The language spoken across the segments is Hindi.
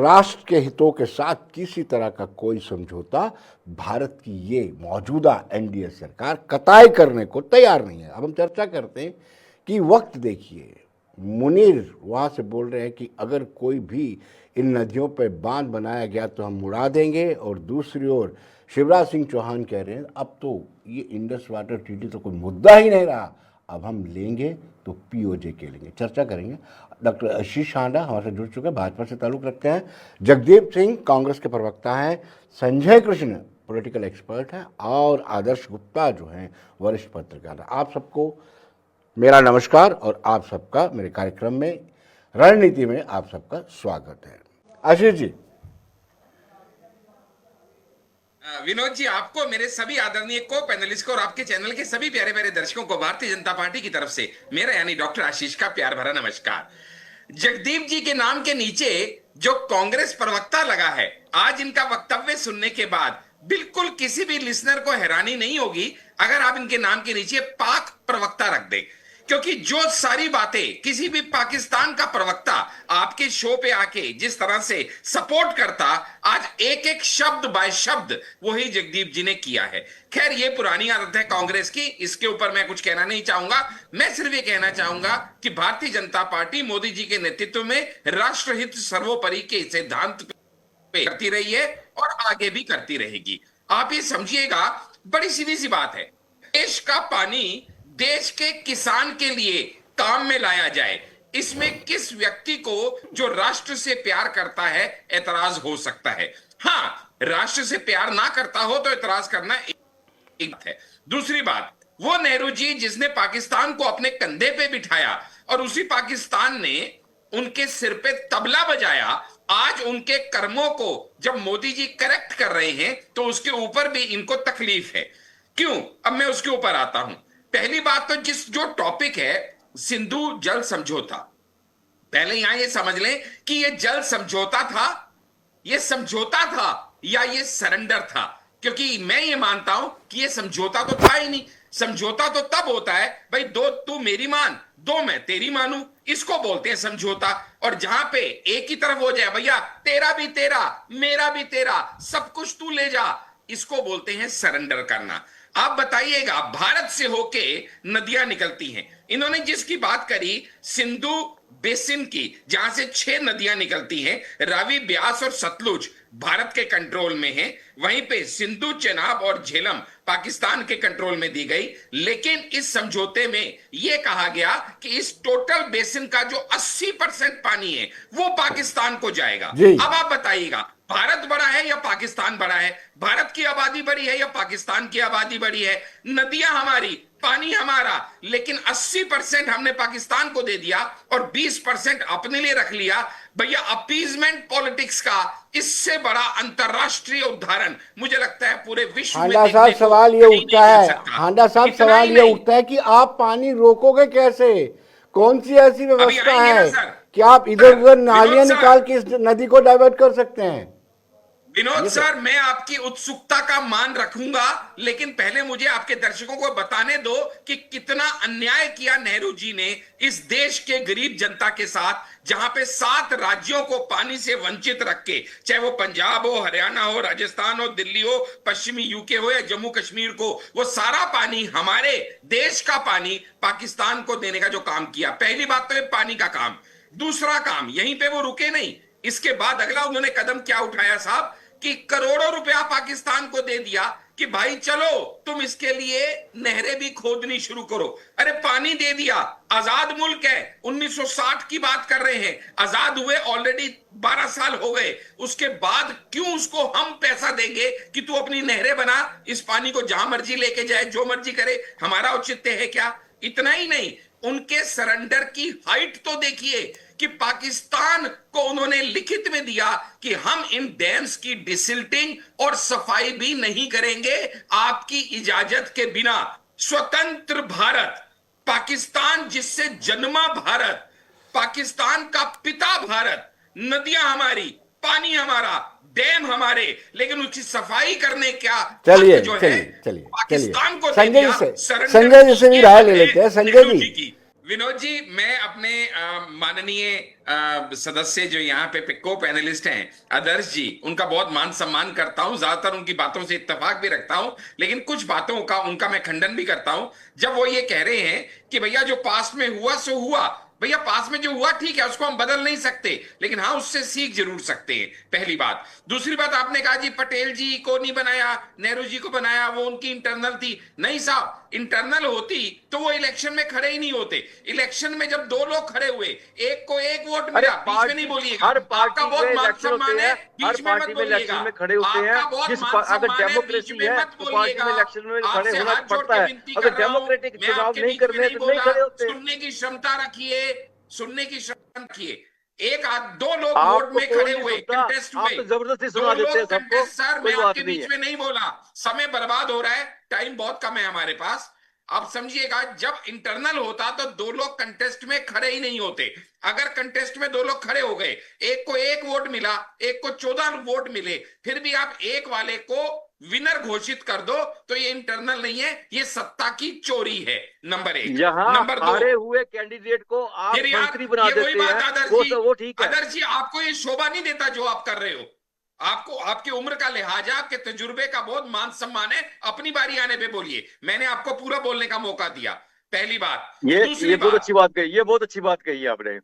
राष्ट्र के हितों के साथ किसी तरह का कोई समझौता भारत की ये मौजूदा एनडीए सरकार कतई करने को तैयार नहीं है। अब हम चर्चा करते हैं कि वक्त देखिए, मुनीर वहाँ से बोल रहे हैं कि अगर कोई भी इन नदियों पर बांध बनाया गया तो हम उड़ा देंगे, और दूसरी ओर शिवराज सिंह चौहान कह रहे हैं अब तो ये इंडस वाटर ट्रीटी तो कोई मुद्दा ही नहीं रहा, अब हम लेंगे तो पीओजे के लेंगे। चर्चा करेंगे। डॉक्टर आशीष हांडा हमारे से जुड़ चुके हैं, भाजपा से ताल्लुक़ रखते हैं। जगदीप सिंह कांग्रेस के प्रवक्ता हैं। संजय कृष्ण पॉलिटिकल एक्सपर्ट हैं, और आदर्श गुप्ता जो हैं वरिष्ठ पत्रकार हैं। आप सबको मेरा नमस्कार और आप सबका मेरे कार्यक्रम में रणनीति में आप सबका स्वागत है। आशीष जी। विनोद जी, आपको मेरे सभी आदरणीय को पैनलिस्ट को और आपके चैनल के सभी प्यारे प्यारे दर्शकों को भारतीय जनता पार्टी की तरफ से मेरा यानी डॉक्टर आशीष का प्यार भरा नमस्कार। जगदीप जी के नाम के नीचे जो कांग्रेस प्रवक्ता लगा है, आज इनका वक्तव्य सुनने के बाद बिल्कुल किसी भी लिसनर को हैरानी नहीं होगी अगर आप इनके नाम के नीचे पाक प्रवक्ता रख दें, क्योंकि जो सारी बातें किसी भी पाकिस्तान का प्रवक्ता आपके शो पे आके जिस तरह से सपोर्ट करता, आज एक एक शब्द बाय शब्द वही जगदीप जी ने किया है। खैर, ये पुरानी आदत है कांग्रेस की, इसके ऊपर मैं कुछ कहना नहीं चाहूंगा। मैं सिर्फ ये कहना चाहूंगा कि भारतीय जनता पार्टी मोदी जी के नेतृत्व में राष्ट्रहित सर्वोपरि के सिद्धांत पे करती रही है और आगे भी करती रहेगी। आप ये समझिएगा, बड़ी सीधी सी बात है, देश का पानी देश के किसान के लिए काम में लाया जाए, इसमें किस व्यक्ति को जो राष्ट्र से प्यार करता है एतराज हो सकता है। हाँ, राष्ट्र से प्यार ना करता हो तो एतराज करना एक बात है। दूसरी बात, वो नेहरू जी जिसने पाकिस्तान को अपने कंधे पे बिठाया और उसी पाकिस्तान ने उनके सिर पे तबला बजाया, आज उनके कर्मों को जब मोदी जी करेक्ट कर रहे हैं तो उसके ऊपर भी इनको तकलीफ है। क्यों? अब मैं उसके ऊपर आता हूं। पहली बात तो जो टॉपिक है सिंधु जल समझौता, पहले यहां ये समझ लें कि ये जल समझौता था, ये समझौता था या ये सरेंडर था, क्योंकि मैं ये मानता हूं कि ये समझौता तो था ही नहीं। समझौता तो तब होता है भाई, दो तू मेरी मान, दो मैं तेरी मानूं, इसको बोलते हैं समझौता। और जहां पे एक ही तरफ हो जाए, भैया तेरा भी तेरा मेरा भी तेरा सब कुछ तू ले जा, इसको बोलते हैं सरेंडर करना। आप बताइएगा, भारत से होके नदियां निकलती हैं, इन्होंने जिसकी बात करी सिंधु बेसिन की, जहां से 6 नदियां निकलती हैं, रावी, ब्यास और सतलुज भारत के कंट्रोल में है, वहीं पे सिंधु, चेनाब और झेलम पाकिस्तान के कंट्रोल में दी गई। लेकिन इस समझौते में यह कहा गया कि इस टोटल बेसिन का जो 80% पानी है वो पाकिस्तान को जाएगा। अब आप बताइएगा, भारत बड़ा है या पाकिस्तान बड़ा है? भारत की आबादी बड़ी है या पाकिस्तान की आबादी बड़ी है? नदियां हमारी, पानी हमारा, लेकिन 80% हमने पाकिस्तान को दे दिया और 20% अपने लिए रख लिया। भैया, अपीजमेंट पॉलिटिक्स का इससे बड़ा अंतरराष्ट्रीय उदाहरण मुझे लगता है पूरे विश्व में हांडा साहब सवाल ये उठता है, हांडा साहब सवाल ये उठता है कि आप पानी रोकोगे कैसे? कौन सी ऐसी व्यवस्था है कि आप इधर उधर नालियां निकाल के इस नदी को डाइवर्ट कर सकते हैं? विनोद सर, मैं आपकी उत्सुकता का मान रखूंगा, लेकिन पहले मुझे आपके दर्शकों को बताने दो कि कितना अन्याय किया नेहरू जी ने इस देश के गरीब जनता के साथ, जहां पे 7 राज्यों को पानी से वंचित रख के, चाहे वो पंजाब हो, हरियाणा हो, राजस्थान हो, दिल्ली हो, पश्चिमी यूके हो या जम्मू कश्मीर को, वो सारा पानी, हमारे देश का पानी पाकिस्तान को देने का जो काम किया। पहली बात तो ये पानी का काम। दूसरा काम, यहीं पे वो रुके नहीं, इसके बाद अगला उन्होंने कदम क्या उठाया साहब कि करोड़ों रुपया पाकिस्तान को दे दिया कि भाई चलो तुम इसके लिए नहरें भी खोदनी शुरू करो। अरे पानी दे दिया, आजाद मुल्क है, 1960 की बात कर रहे हैं, आजाद हुए ऑलरेडी 12 साल हो गए, उसके बाद क्यों उसको हम पैसा देंगे कि तू अपनी नहरें बना, इस पानी को जहां मर्जी लेके जाए, जो मर्जी करे, हमारा औचित्य है क्या? इतना ही नहीं, उनके सरेंडर की हाइट तो देखिए कि पाकिस्तान को उन्होंने लिखित में दिया कि हम इन डैम्स की डिसिल्टिंग और सफाई भी नहीं करेंगे आपकी इजाजत के बिना। स्वतंत्र भारत, पाकिस्तान जिससे जन्मा भारत, पाकिस्तान का पिता भारत, नदियां हमारी, पानी हमारा, डैम हमारे, लेकिन उसकी सफाई करने क्या चलिए जो चलिए है चलिए पाकिस्तान को संजय जी से भी राय ले लेते हैं। संजय जी, विनोद जी, मैं अपने माननीय सदस्य जो यहाँ पे को पैनलिस्ट हैं आदर्श जी, उनका बहुत मान सम्मान करता हूँ, ज्यादातर उनकी बातों से इत्तेफाक भी रखता हूँ, लेकिन कुछ बातों का उनका मैं खंडन भी करता हूँ। जब वो ये कह रहे हैं कि भैया जो पास्ट में हुआ सो हुआ, भैया पास में जो हुआ ठीक है, उसको हम बदल नहीं सकते, लेकिन हाँ उससे सीख जरूर सकते हैं, पहली बात। दूसरी बात, आपने कहा जी पटेल जी को नहीं बनाया, नेहरू जी को बनाया, वो उनकी इंटरनल थी। नहीं साहब, इंटरनल होती तो वो इलेक्शन में खड़े ही नहीं होते। इलेक्शन में जब दो लोग खड़े हुए, एक को एक वोट मिला, बीच में नहीं बोलिएगा, हर आपका पार्टी बहुत में मान इलेक्शन होते सम्मान है, हैं, हर बीच में मत पार्टी में बोलिएगा, इलेक्शन में खड़े होते हैं। आपका बहुत जिस मान अगर सम्मान है, बीच डेमोक्रेसी में है मत तो पार्टी में बोलिएगा। इलेक्शन में खड़े आपसे होना हाथ जोड़ पड़ता के है। विनती अगर कर रहा हूं, डेमोक्रेटिक मैं चुनाव आपके नहीं बीच में करने नहीं तो नहीं बोला, खड़े होते। सुनने की क्षमता रखिए, सुनने की क्षमता रखिए। एक आध दो लोग वोट आपको में कौन खड़े नहीं हुए, सुनता, कंटेस्ट आप हुए, तो जबरदस्ती दो सुना देते हैं लोग सबको। कंटेस्ट। सर कोई मैं बात आपके नहीं बीच है। में नहीं बोला, समय बर्बाद हो रहा है, टाइम बहुत कम है हमारे पास। आप समझिएगा, जब इंटरनल होता तो दो लोग कंटेस्ट में खड़े ही नहीं होते। अगर कंटेस्ट में दो लोग खड़े हो गए, एक को एक वोट मिला, एक को 14 वोट मिले, फिर भी आप एक वाले को विनर घोषित कर दो, तो ये इंटरनल नहीं है, ये सत्ता की चोरी है, नंबर एक। यहाँ नंबर दो, हारे हुए कैंडिडेट को आप फिर यार मंत्री बना ये वही देते बात हैं, आदर्श वो जी, सब वो ठीक है। आदर्श जी आपको ये शोभा नहीं देता जो आप कर रहे हो। आपको आपकी उम्र का लिहाज है, आपके तजुर्बे का बहुत मान सम्मान है, अपनी बारी आने पे बोलिए। मैंने आपको पूरा बोलने का मौका दिया, पहली बात। दूसरी ये बहुत बात, अच्छी बात कही, ये बहुत अच्छी बात कही आपने,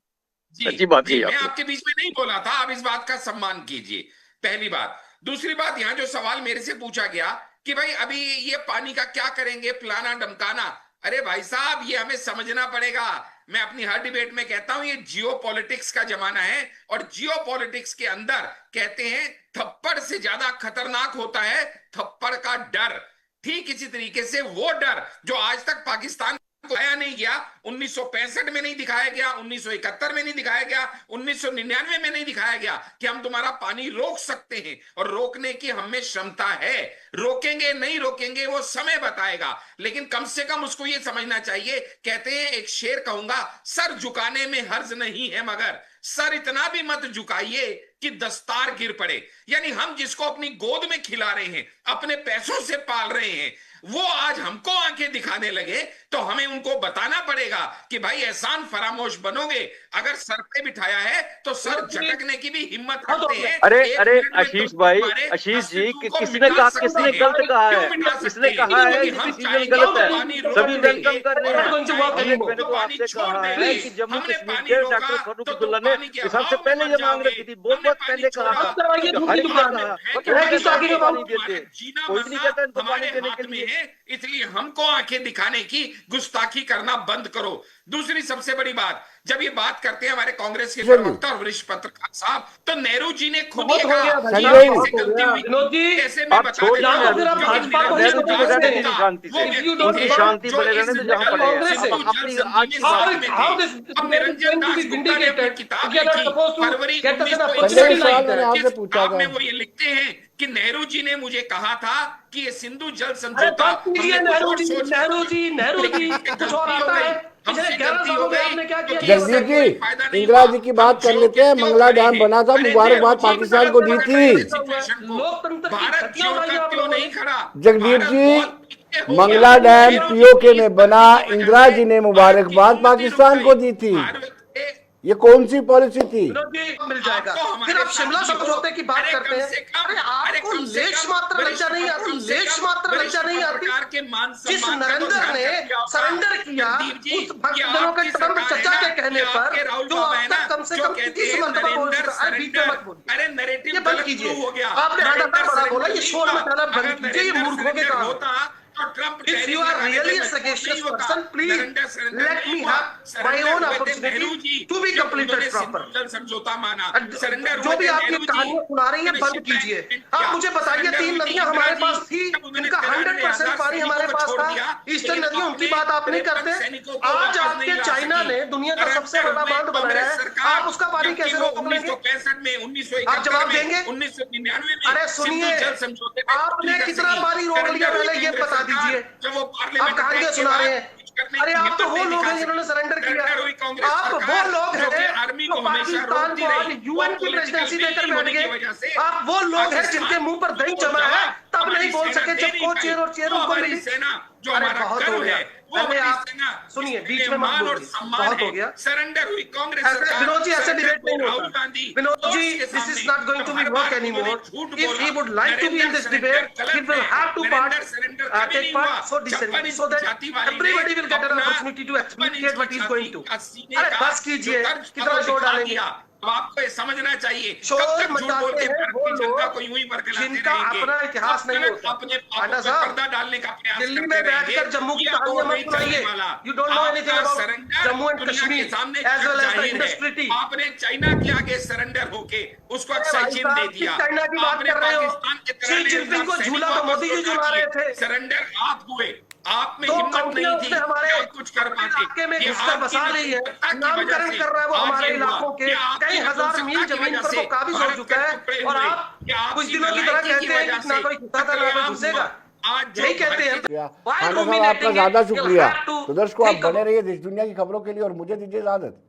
जी अच्छी बात जी, कही मैं आपने। आपके बीच में नहीं बोला था, आप इस बात का सम्मान कीजिए, पहली बात। दूसरी बात, यहां जो सवाल मेरे से पूछा गया कि भाई अभी ये पानी का क्या करेंगे, फलाना डमकाना। अरे भाई साहब, ये हमें समझना पड़ेगा। मैं अपनी हर डिबेट में कहता हूं, ये जियो पॉलिटिक्स का जमाना है, और जियो पॉलिटिक्स के अंदर कहते हैं थप्पड़ से ज्यादा खतरनाक होता है थप्पड़ का डर। ठीक इसी तरीके से वो डर जो आज तक पाकिस्तान को दिखाया नहीं गया, 1965 में नहीं दिखाया गया, 1971 में नहीं दिखाया गया, 1999 में नहीं दिखाया गया कि हम तुम्हारा पानी रोक सकते हैं, और रोकने की हमें क्षमता है। रोकेंगे नहीं रोकेंगे वो समय बताएगा, लेकिन कम से कम उसको ये समझना चाहिए। कहते हैं, एक शेर कहूंगा, सर झुकाने में हर्ज नहीं है, मगर सर इतना भी मत झुकाइए कि दस्तार गिर पड़े। यानी हम जिसको अपनी गोद में खिला रहे हैं, अपने पैसों से पाल रहे हैं, वो आज हमको आंखें दिखाने लगे, तो हमें उनको बताना पड़ेगा कि भाई एहसान फरामोश बनोगे। अगर सर पे बिठाया है तो सर झटकने की भी हिम्मत रखते हैं। अरे एक अरे मिनट में आशीष तुम भाई, हमारे आशीष जी, अस्तित्व को किसने मिटा कहा, सकते किसने हैं। गलत कहा क्यों है? मिटा किसने सकते हैं? कहा है क्योंकि कि हम डिसीजन चाहेंगे गलत तो है? पानी रोक सभी देंगे, वेलकम कर रहे और हैं। हम चाहेंगे मैंने तो तो पानी आपसे छोड़ कहा देंगे। है कि जम्मू हमने कश्मीर पानी के रोका डॉक्टर फारूक तो तुम अब्दुल्ला ने पानी के ये सबसे अभाव में पहले मर ये मांग जाओगे। रखी थी, बहुत हमने बहुत पहले कहा था। छोड़ा, तो हर एक ने कहा, है और कि हर एक पानी पानी देते, जीना कोई नहीं कहता इनको पानी हमारे देने हाथ के में लिए। है, इसलिए हमको आंखें दिखाने की गुस्ताखी करना बंद करो। दूसरी सबसे बड़ी बात, जब ये बात करते हैं हमारे कांग्रेस के प्रवक्ता और वरिष्ठ पत्रकार साहब, तो नेहरू जी ने खुद ये कहा कि संजय जी, कैसे गलती हुई, विनोद जी, कैसे मैं आप बता छोड़िए देता हूं, नेहरू जी, क्योंकि नेहरू जी को रहने दीजिए शांति वो से, व्यक्ति उनकी थे शांति जो बने इस रहने दो जहाँ पड़े हैं। सिंधु अब जल अपनी संधि आज में की साथ बात में how थे। this अब निरंजन दास गुप्ता ने अपनी किताब we are not लिखी supposed to February get us in a 1961 Sanjay ji, position सवाल like मैंने that. आपसे पूछा आप था। में वो ये लिखते हैं कि नेहरू जी ने मुझे कहा था कि ये सिंधु जल अरे समझौता बात कीजिए हमने कुछ नेहरू और जी, सोच, नेहरू जी, नेहरू जी, हमसे कुछ और गलती हो आता गई, है। हमसे पिछले 11 गलती हो सालों में गई, आपने क्या किया? क्योंकि इससे जगदीप कोई जी, फायदा नहीं इंदिरा हुआ। जी की हम बात कर जो लेते हैं। क्यों मंगला खड़े डैम हैं? बना था, अरे मुबारकबाद नेहरू जी पाकिस्तान को दी गलत थी। कर सिचुएशन को। लोकतंत्र की भारत घटना छोड़कर उड़ाई आप क्यों लोगों नहीं ने। खड़ा? जगदीप भारत जी, बहुत पीछे हो मंगला गया। डैम नेहरू जी पीओके की में इस बना, गलती की वजह इंदिरा से जी ने भारत की मुबारकबाद कीमतें रुक पाकिस्तान को गई। दी थी। भारत के ये कौन सी पॉलिसी थी? विनोद जी मिल जाएगा। आपको हमारे फिर आप शिमला साथी हो। समझौते की बात अरे करते कम हैं। से कम, अरे अरे आपको कम से लेश कम मात्र वरिष्ठ लज्जा नहीं आती, कम से लेश कम मात्र वरिष्ठ लज्जा नहीं आती। पत्रकार के मान जिस सम्मान का तो नरेंद्र ध्यान ने रखिए होगा। सरेंडर किया जगदीप जी, उस भक्त ये जनों के आपकी कदम सरकार चर्चा है के ना, कहने ये पर आपके राहुल जो बाबा अब है ना, तक कम से जो कम कहते 30 हैं मरतबा बोल नरेंद्र चुका है। बीच में मत बोलिए, अरे नैरेटिव ये बंद गलत कीजिए। शुरू हो गया। आपने आधा नरेंद्र बड़ा बोला, सरेंडर ये नहीं शोर हुआ। मचाना बंद अगर कीजिए, ये नरेंद्र मूर्खों के सरेंडर काम है। होता तो Trump If tariff you are लगाने really पे a मजबूर sagacious नहीं होता। person, please Narendra surrender let नहीं me हुआ। have my सरेंडर own हुए थे opportunity Nehru ji, to be जब completed उन्होंने proper. सिंधु जल समझौता माना। जो सरेंडर भी हुए थे आप ये नेहरू जी, कहानियां सुना रही हैं, बंद कीजिए। आप मुझे बताइए, 3 नदियां हमारे पास थी जिनका 100% पानी हमारे पास था। ईस्टर्न नदियां, उनकी बात आप नहीं करते। आज आपके चाइना ने दुनिया का सबसे बड़ा बांध बनाया है, आप उसका पानी कैसे रोक लेंगे? 1965 में, 1971 आप जवाब देंगे? 1999 में अरे सुनिए, सिंधु जल समझौते पे आपने कर कितना सकी। पानी रोक लिया सरेंडर पहले हुई ये कांग्रेस बता सरकार, दीजिए। जब वो आप पार्लियामेंट कहानियां अटैक के सुना रहे बाद हैं। कुछ करने अरे की आप तो हिम्मत वो नहीं लोग दिखा हैं जिन्होंने सकी। सरेंडर किया। सरेंडर हुई कांग्रेस आप वो सरकार, लोग जो कि हैं आर्मी जो को हमेशा पाकिस्तान रोकती को आज रही। यूएन की वो प्रेसिडेंसी political देकर will बैठ नहीं होने की गए। वजह से आप वो लोग हैं जिनके मुंह पर दही जमा है, तब नहीं बोल सके जब को चेयर और चेयर उनको मिली। सेना जो अरे हमारा बहुत हो गर्व गया। है, वो अरे हमारी आप सेना सुनिए, इसके बीच लिए में मत मान और बोलिए, सम्मान बहुत है। हो गया। सरेंडर हुई कांग्रेस ऐसे सरकार, विनोद जी, ऐसे सरेंडर डिबेट नहीं हुई राहुल होता। गांधी। विनोद कोर्ट्स जी, के this is सामने not going to जब be her work bar anymore. उन्होंने झूठ If बोला, he would like to be in this Narendra debate, surrender he will गलत है। have to नरेंद्र सरेंडर कभी take नहीं part हुआ। so decently, छप्पन so that जाति वाली ने everybody will get an अपना opportunity to 55 communicate what he is going to. का सीने अरे का बस कीजिए, जो तर्ज था कितना वो शोर दिखा डालेंगे। दिया। तो आपको ये समझना चाहिए, शोर कब तक झूठ मचाते बोल के हैं भारत वो की जनता लोग को यूं ही बरगलाते जिनका रहेंगे। अपना इतिहास कब नहीं तक होता। अपने पांडा पापों पर साहब, पर्दा डालने का प्रयास दिल्ली करते में रहेंगे। बैठकर जम्मू की ये कहानियां दौर मत नहीं चलने सुनाइए। वाला। You don't know anything आपका about सरेंडर Jammu and दुनिया Kashmir के सामने as well as the जाहिर Indus है। Treaty. आपने चाइना के आगे सरेंडर होके उसको अरे अक्सर भाई चिन्ह दे साहब, दिया। किस चाइना की बात आपने कर रहे हो? पाकिस्तान के शी जिनपिंग को झूला तो मोदी जी झूला रहे थे। सरेंडर आप हुए, आप में तो हिम्मत कंपनियां नहीं थी उसने हमारे कि आप कुछ कर पाते। इलाके में ये घुसकर आपकी बसा ली है, नैतिकता की नामकरण वजह से कर रहा है वो आज हमारे ये हुआ। इलाकों के ये आपकी कई हजार मील नपुंसकता की जमीन वजह पर से वो काबिज हो भारत चुका के है। टुकड़े और हुए। आप ये आपकी कुछ दिनों की तरह नलायकी कहते हैं वजह कि ना से कोई घुसा था ना कोई घुसेगा। आज यही कहते हैं। शुक्रिया While खाना साहब, आपका ruminating it, ज्यादा you'll शुक्रिया। have to तो दर्शकों, आप think बने about- रहिए देश दुनिया की खबरों के लिए और मुझे दीजिए इजाजत।